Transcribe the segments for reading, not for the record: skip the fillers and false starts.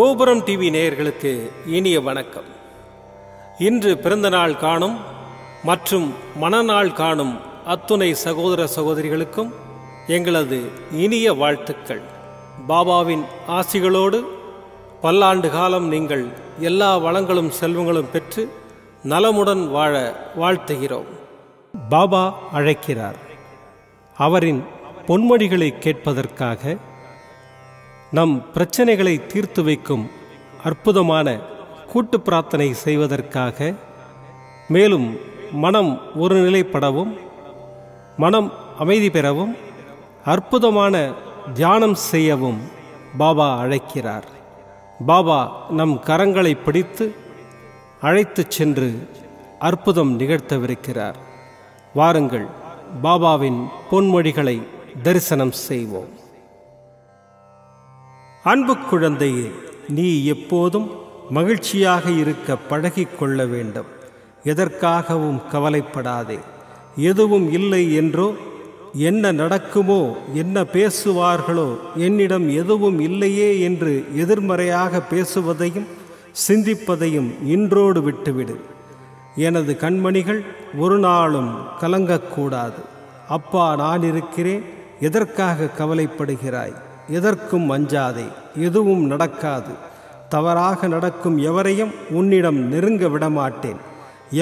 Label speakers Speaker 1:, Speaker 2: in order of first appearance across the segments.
Speaker 1: கோபுரம் டிவி நேயர்களுக்கு இனிய வணக்கம். இன்று பிறந்தநாள் காணும் மற்றும் மணநாள் காணும் அத்துணை சகோதர சகோதரிகளுக்கும் எங்களது இனிய வாழ்த்துக்கள். பாபாவின் ஆசிகளோடு பல்லாண்டு காலம் நீங்கள் எல்லா வளங்களும் செல்வங்களும் பெற்று நலமுடன் வாழ வாழ்த்துகிறோம். பாபா அழைக்கிறார். அவரின் பொன்மொழிகளை கேட்பதற்காக, நம் பிரச்சனைகளை தீர்த்து வைக்கும் அற்புதமான கூட்டு பிரார்த்தனை செய்வதற்காக, மேலும் மனம் ஒருநிலைப்படவும் மனம் அமைதி பெறவும் அற்புதமான தியானம் செய்யவும் பாபா அழைக்கிறார். பாபா நம் கரங்களை பிடித்து அழைத்துச் சென்று அற்புதம் நிகழ்த்தவிருக்கிறார். வாருங்கள், பாபாவின் பொன்மொழிகளை தரிசனம் செய்வோம். அன்பு குழந்தையே, நீ எப்போதும் மகிழ்ச்சியாக இருக்க பழகிக் கொள்ள வேண்டும். எதற்காகவும் கவலைப்படாதே. எதுவும் இல்லை என்றோ, என்ன நடக்குமோ, என்ன பேசுவார்களோ, என்னிடம் எதுவும் இல்லையே என்று எதிர்மறையாக பேசுவதையும் சிந்திப்பதையும் இன்றோடு விட்டுவிடு. எனது கண்மணிகள் ஒரு நாளும் கலங்கக்கூடாது. அப்பா நான் இருக்கிறேன், எதற்காக கவலைப்படுகிறாய்? எதற்கும் அஞ்சாதே, எதுவும் நடக்காது. தவறாக நடக்கும் எவரையும் உன்னிடம் நெருங்க விடமாட்டேன்.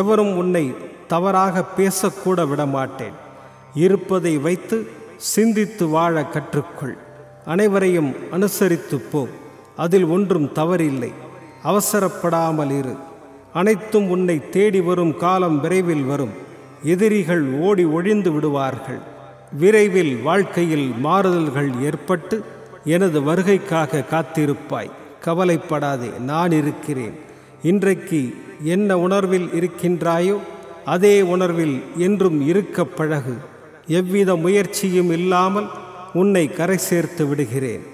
Speaker 1: எவரும் உன்னை தவறாக பேசக்கூட விடமாட்டேன். இருப்பதை வைத்து சிந்தித்து வாழ கற்றுக்கொள். அனைவரையும் அனுசரித்து போ. அதில் ஒன்றும் தவறில்லை. அவசரப்படாமல் இரு. அனைத்தும் உன்னை தேடி வரும் காலம் விரைவில் வரும். எதிரிகள் ஓடி ஒழிந்து விடுவார்கள். விரைவில் வாழ்க்கையில் மாறுதல்கள் ஏற்பட்டு எனது வருகைக்காக காத்திருப்பாய். கவலைப்படாதே, நான் இருக்கிறேன். இன்றைக்கு என்ன உணர்வில் இருக்கின்றாயோ அதே உணர்வில் என்றும் இருக்க பழகு. எவ்வித முயற்சியும் இல்லாமல் உன்னை கரை சேர்த்து விடுகிறேன்.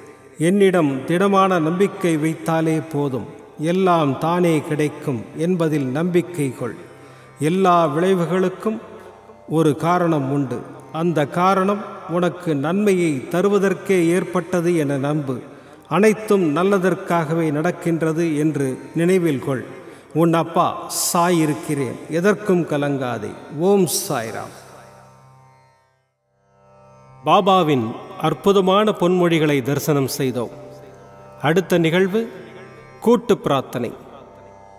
Speaker 1: என்னிடம் திடமான நம்பிக்கை வைத்தாலே போதும். எல்லாம் தானே கிடைக்கும் என்பதில் நம்பிக்கை கொள். எல்லா விளைவுகளுக்கும் ஒரு காரணம் உண்டு. அந்த காரணம் உனக்கு நன்மையை தருவதற்கே ஏற்பட்டது என நம்பு. அனைத்தும் நல்லதற்காகவே நடக்கின்றது என்று நினைவில் கொள். உன் அப்பா சாய் இருக்கிறேன், எதற்கும் கலங்காதே. ஓம் சாய்ராம். பாபாவின் அற்புதமான பொன்மொழிகளை தரிசனம் செய்தோம். அடுத்த நிகழ்வு கூட்டு பிரார்த்தனை.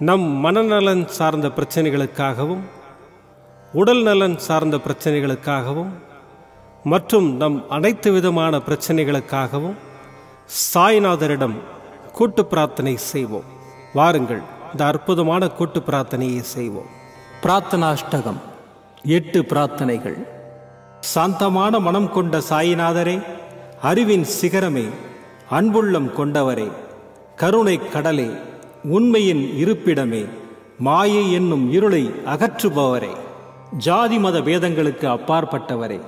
Speaker 1: நம் மனநலன் சார்ந்த பிரச்சனைகளுக்காகவும், உடல் நலன் சார்ந்த பிரச்சனைகளுக்காகவும் மற்றும் நம் அனைத்து விதமான பிரச்சனைகளுக்காகவும் சாய்நாதரிடம் கூட்டு பிரார்த்தனை செய்வோம். வாருங்கள், இந்த அற்புதமான கூட்டு பிரார்த்தனையை செய்வோம். பிரார்த்தனாஷ்டகம். 8 பிரார்த்தனைகள். சாந்தமான மனம் கொண்ட சாயிநாதரே, அறிவின் சிகரமே, அன்புள்ளம் கொண்டவரே, கருணை கடலே, உண்மையின் இருப்பிடமே, மாயை என்னும் இருளை அகற்றுபவரே, ஜாதி மத பேதங்களுக்கு அப்பாற்பட்டவரே,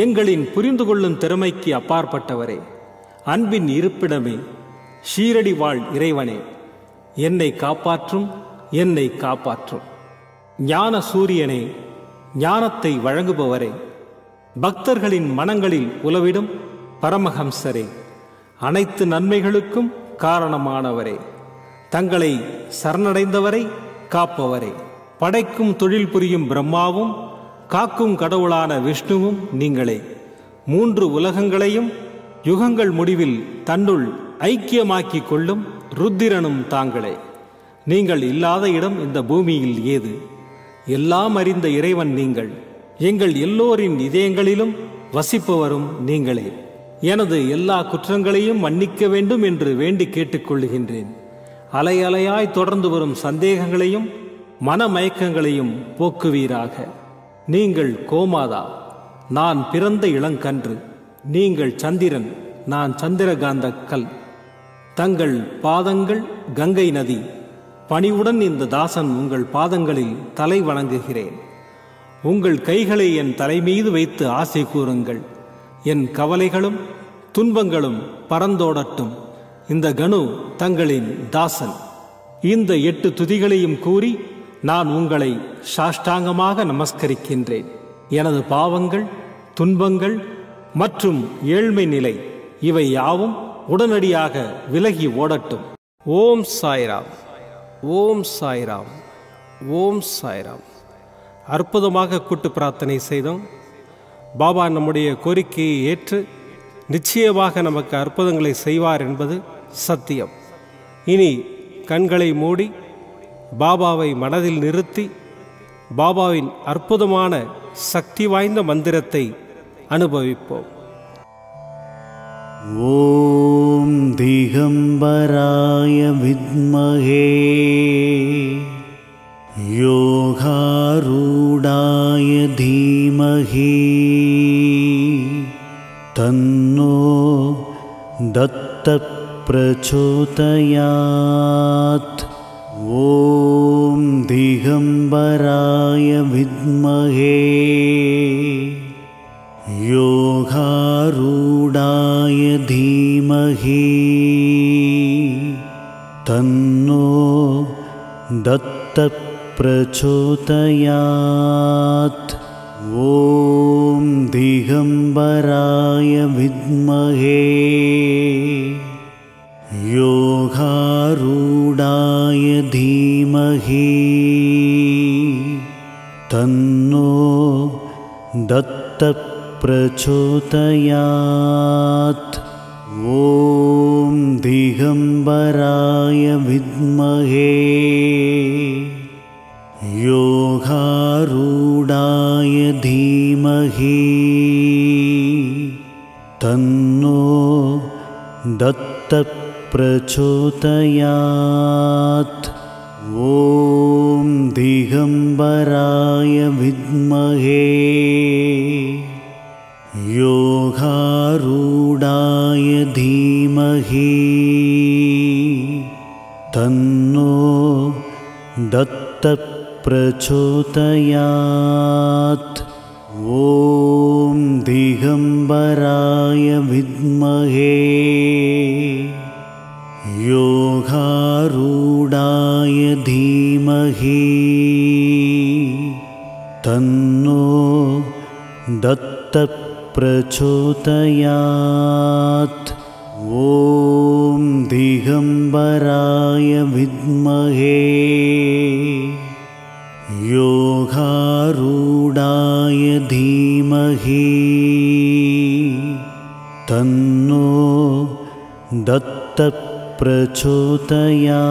Speaker 1: எங்களின் புரிந்து கொள்ளும் திறமைக்கு அப்பாற்பட்டவரே, அன்பின் இருப்பிடமே, ஷீரடி வாழ் இறைவனே, என்னை காப்பாற்றும், என்னை காப்பாற்றும். ஞான சூரியனே, ஞானத்தை வழங்குபவரே, பக்தர்களின் மனங்களில் உலவிடும் பரமஹம்சரே, அனைத்து நன்மைகளுக்கும் காரணமானவரே, தங்களை சரணடைந்தவரை காப்பவரே, படைக்கும் தொழில் புரியும் பிரம்மாவும் காக்கும் கடவுளான விஷ்ணுவும் நீங்களே. 3 உலகங்களையும் யுகங்கள் முடிவில் தன்னுள் ஐக்கியமாக்கிக் கொள்ளும் ருத்திரனும் தாங்களே. நீங்கள் இல்லாத இடம் இந்த பூமியில் ஏது? எல்லாம் அறிந்த இறைவன் நீங்கள். எங்கள் எல்லோரின் இதயங்களிலும் வசிப்பவரும் நீங்களே. எனது எல்லா குற்றங்களையும் மன்னிக்க வேண்டும் என்று வேண்டி கேட்டுக்கொள்ளுகின்றேன். அலை அலையாய் தொடர்ந்து வரும் சந்தேகங்களையும் மனமயக்கங்களையும் போக்குவீராக. நீங்கள் கோமாதா, நான் பிறந்த இளங்கன்று. நீங்கள் சந்திரன், நான் சந்திரகாந்த கல். தங்கள் பாதங்கள் கங்கை நதி. பணிவுடன் இந்த தாசன் உங்கள் பாதங்களில் தலை வணங்குகிறேன். உங்கள் கைகளை என் தலைமீது வைத்து ஆசை கூறுங்கள். என் கவலைகளும் துன்பங்களும் பறந்தோடட்டும். இந்த கணு தங்களின் தாசன். இந்த 8 துதிகளையும் கூறி நான் உங்களை சாஷ்டாங்கமாக நமஸ்கரிக்கின்றேன். எனது பாவங்கள், துன்பங்கள் மற்றும் ஏழ்மை நிலை இவை யாவும் உடனடியாக விலகி ஓடட்டும். ஓம் சாய்ராம், ஓம் சாய்ராம், ஓம் சாய்ராம். அற்புதமாக கூட்டு பிரார்த்தனை செய்தோம். பாபா நம்முடைய கோரிக்கையை ஏற்று நிச்சயமாக நமக்கு அற்புதங்களை செய்வார் என்பது சத்தியம். இனி கண்களை மூடி பாபாவை மனதில் நிறுத்தி பாபாவின் அற்புதமான சக்தி வாய்ந்த மந்திரத்தை அனுபவிப்போம்.
Speaker 2: ஓம் திகம்பராய வித்மஹே யோகாரூடாய தீமஹி தன்னோ தத்த பிரச்சோதயாத். ஓம் திகம்பராய வித்மஹே யோகாரூடாய தீமஹி தன்னோ தத்த பிரச்சோதயாத். ஓம் திகம்பராய வித்மஹே யோகாரூடாய தீமஹி தன்னோ தத்த பிரச்சோதயாத். ஓம் திகம்பராய வித்மஹே யோகாரூடாய தீமஹி தன்னோ தத்த பிரச்சோதயாத். ஓம் திகம்பராய வித்மஹே யோகாரூடாய தீமஹி தன்னோ தத்த பிரச்சோதயாத். ஓம் திகம்பராய வித்மஹே யோகாரூடாய தீமஹி தன்னோ தத்த பிரச்சோதயாத். ஓம் திகம்பராய வித்மஹே யோகாரூடாய தீமஹி தன்னோ தத்த பிரச்சோதயாத்.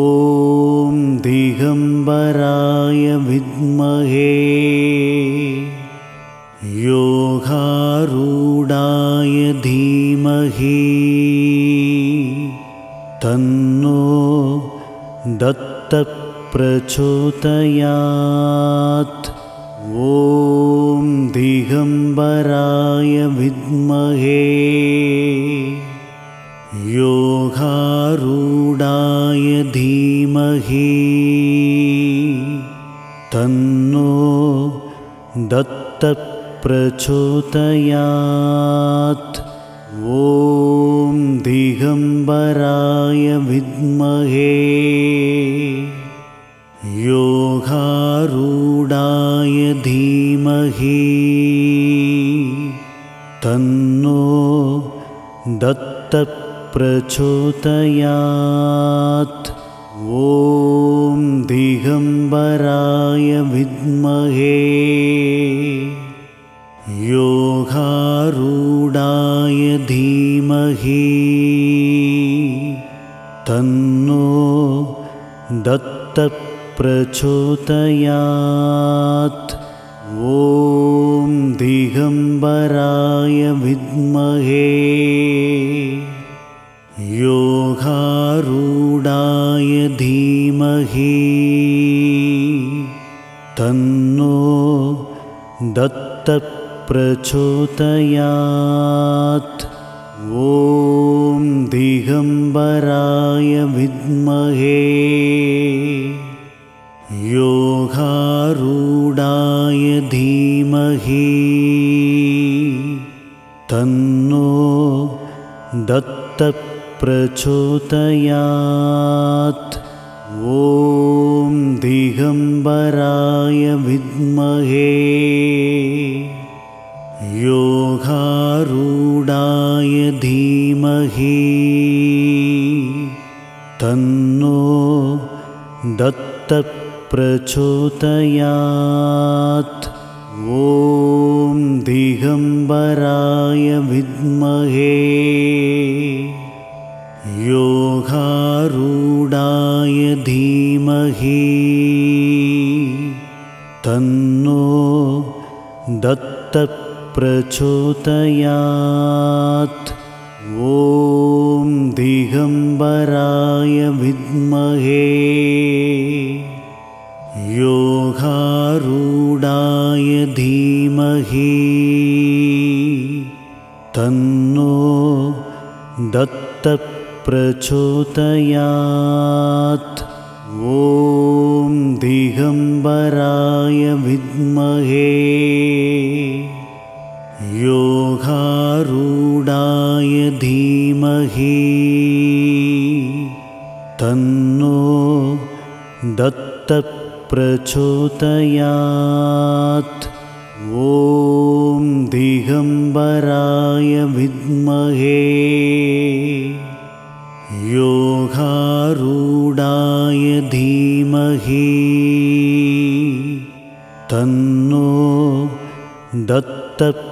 Speaker 2: ஓம் திகம்பராய வித்மஹே யோகாரூடாய தீமஹி தன்னோ தத்த பிரச்சோதயாத். ஓம் திகம்பராய வித்மஹே யோகாரூடாய தீமஹி தன்னோ தத்த பிரச்சோதயாத். ஓம் திகம்பராய வித்மஹே யோகாரூடாய தீமஹி தன்னோ தத்த பிரச்சோதயாத். ஓம் திகம்பராய வித்மஹே யோகாரூடாய தீமஹி தன்னோ தத்த பிரச்சோதயாத். ஓம் திகம்பராய வித்மஹே யோகாரூடாய தீமஹி தன்னோ தத்த பிரச்சோதயாத். ஓம் திகம்பராய வித்மஹே யோகாரூடாய தீமஹி தன்னோ தத்த பிரச்சோதயாத். ஓம் திகம்பராய வித்மஹே யோகாரூடாய தீமஹி दत्तप्रचोदयात्। ॐ दिगम्बराय विद्महे योगारूढाय धीमहि तन्नो दत्तप्रचोदयात्। ॐ दिगम्बराय विद्महे योगारूढाय धीमहि तन्नो दत्तप्रचोदयात्। ॐ दिगम्बराय विद्महे योगारूढाय धीमहि तन्नो दत्तप्रचोदयात्। ॐ दिगम्बराय विद्महे योगारूढाय धीमहि तन्नो दत्तप्रचोदयात्।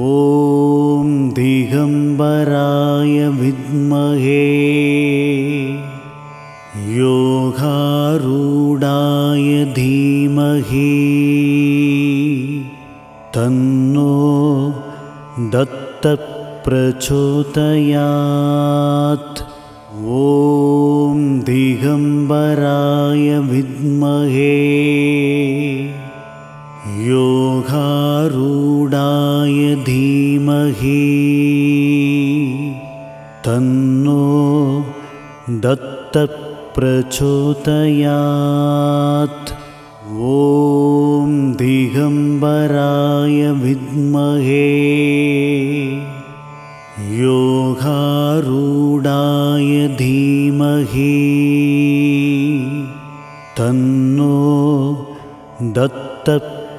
Speaker 2: ॐ दिगम्बराय विद्महे योगारूढाय धीमहि तन्नो दत्तप्रचोदयात्। ॐ दिगम्बराय विद्महे योगारूढाय धीमहि तन्नो दत्तप्रचोदयात्। ॐ दिगम्बराय विद्महे योगारूढाय धीमहि तन्नो दत्तप्रचोदयात्।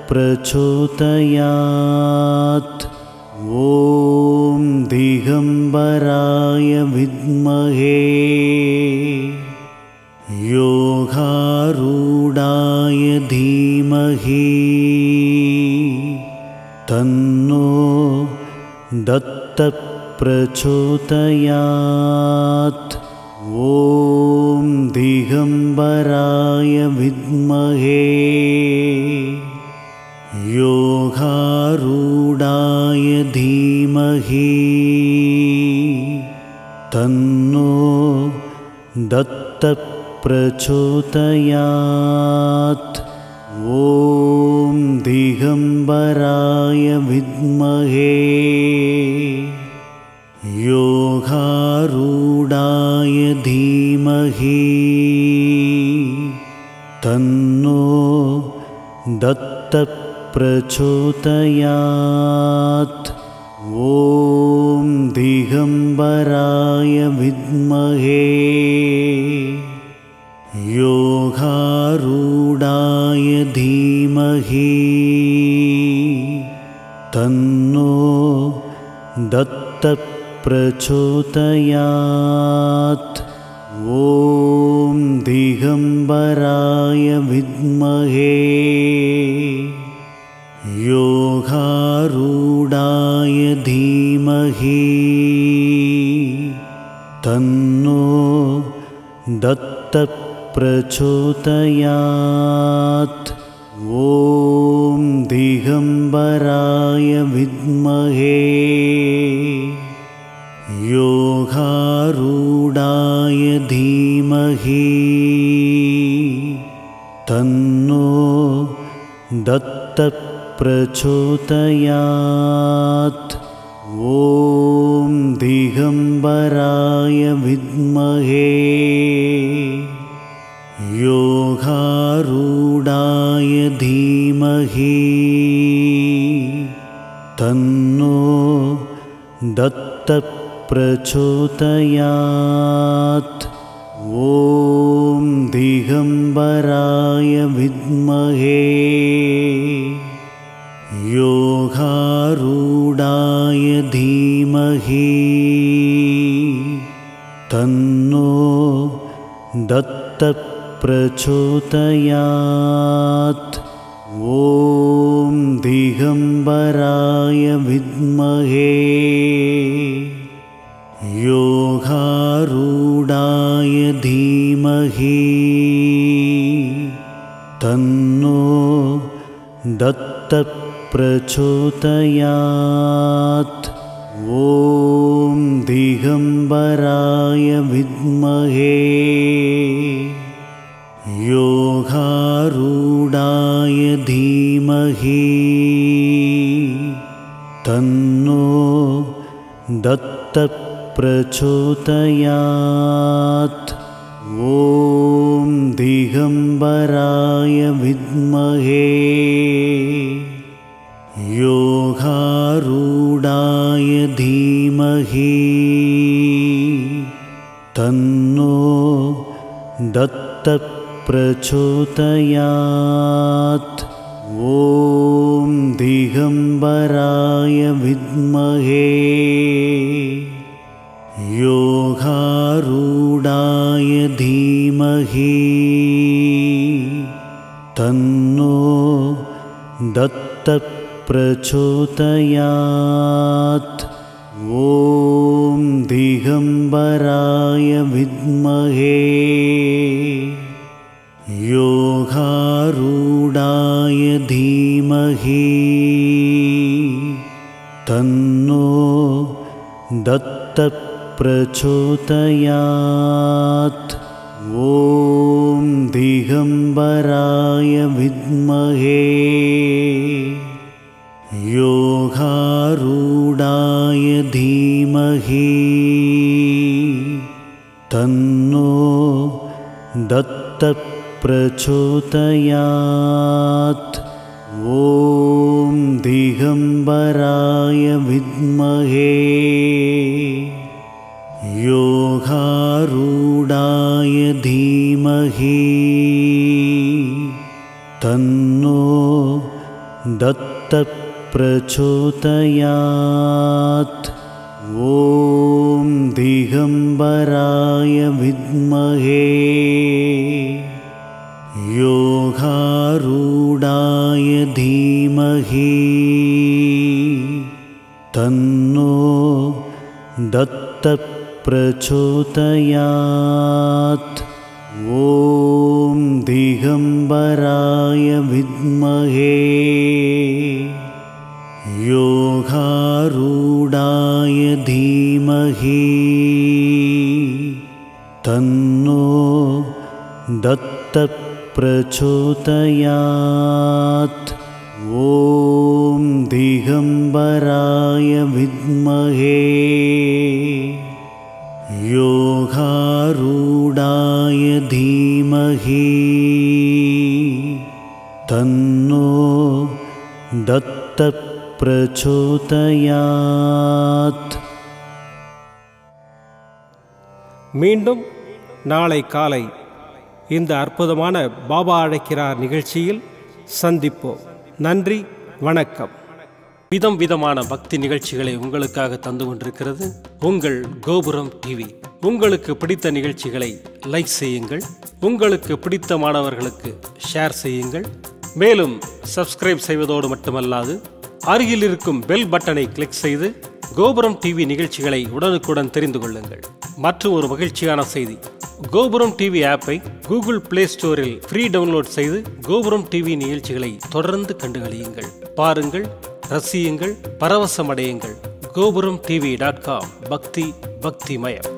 Speaker 2: ॐ दिगम्बराय विद्महे योगारूढाय धीमहि तन्नो दत्तप्रचोदयात्। ॐ दिगम्बराय विद्महे योगारूढाय धीमहि तन्नो दत्तप्रचोदयात्। ॐ दिगम्बराय विद्महे योगारूढाय धीमहि तन्नो दत्तप्रचोदयात्। ॐ दिगम्बराय विद्महे योगारूढाय धीमहि तन्नो दत्तप्रचोदयात्। ॐ दिगम्बराय विद्महे योगारूढाय धीमहि तन्नो दत्तप्रचोदयात्। ॐ दिगम्बराय विद्महे योगारूढाय धीमहि तन्नो दत्तप्रचोदयात्। ॐ दिगम्बराय विद्महे योगारूढाय धीमहि तन्नो दत्तप्रचोदयात्। ॐ दिगम्बराय विद्महे योगारूढाय धीमहि तन्नो प्रचोदयात्। ॐ दिगम्बराय विद्महे योगारूढाय धीमहि तन्नो दत्तः प्रचोदयात्। ॐ दिगम्बराय विद्महे योगारूढाय धीमहि तन्नो दत्तः प्रचोदयात्। ॐ दिगम्बराय विद्महे योगारूढाय धीमहि तन्नो दत्तः प्रचोदयात्। ॐ दिगम्बराय विद्महे योगारूढाय धीमहि तन्नो दत्तः प्रचोदयात्। ॐ दिगम्बराय विद्महे योगारूढाय धीमहि तन्नो दत्तः प्रचोदयात्। ॐ दिगम्बराय विद्महे योगारूढाय धीमहि तन्नो दत्तः प्रचोदयात्। ॐ दिगम्बराय विद्महे योगारूढाय धीमहि तन्नो दत्तः प्रचोदयात्। ॐ दिगम्बराय विद्महे योगारूढाय धीमहि तन्नो दत्तः प्रचोदयात्। ॐ दिगम्बराय विद्महे योगारूढाय धीमहि तन्नो दत्तः प्रचोदयात्। ॐ दिगम्बराय विद्महे योगारूढाय धीमहि तन्नो दत्तः प्रचोदयात्।
Speaker 1: மீண்டும் நாளை காலை இந்த அற்புதமான பாபா அழைக்கிறார் நிகழ்ச்சியில் சந்திப்போம். நன்றி, வணக்கம். விதம் விதமான பக்தி நிகழ்ச்சிகளை உங்களுக்காக தந்து கொண்டிருக்கிறது உங்கள் கோபுரம் டிவி. உங்களுக்கு பிடித்த நிகழ்ச்சிகளை லைக் செய்யுங்கள், உங்களுக்கு பிடித்த மாணவர்களுக்கு ஷேர் செய்யுங்கள். மேலும் சப்ஸ்கிரைப் செய்வதோடு மட்டுமல்லாது அருகில் இருக்கும் பெல் பட்டனை கிளிக் செய்து கோபுரம் டிவி நிகழ்ச்சிகளை உடனுக்குடன் தெரிந்து கொள்ளுங்கள். மற்றும் ஒரு மகிழ்ச்சியான செய்தி, கோபுரம் டிவி ஆப்பை கூகுள் பிளே ஸ்டோரில் ஃப்ரீ டவுன்லோட் செய்து கோபுரம் டிவி நிகழ்ச்சிகளை தொடர்ந்து கண்டுகளியுங்கள், பாருங்கள், ரசியுங்கள், பரவசமடையுங்கள். gopuramtv.com பக்தி பக்திமயம்.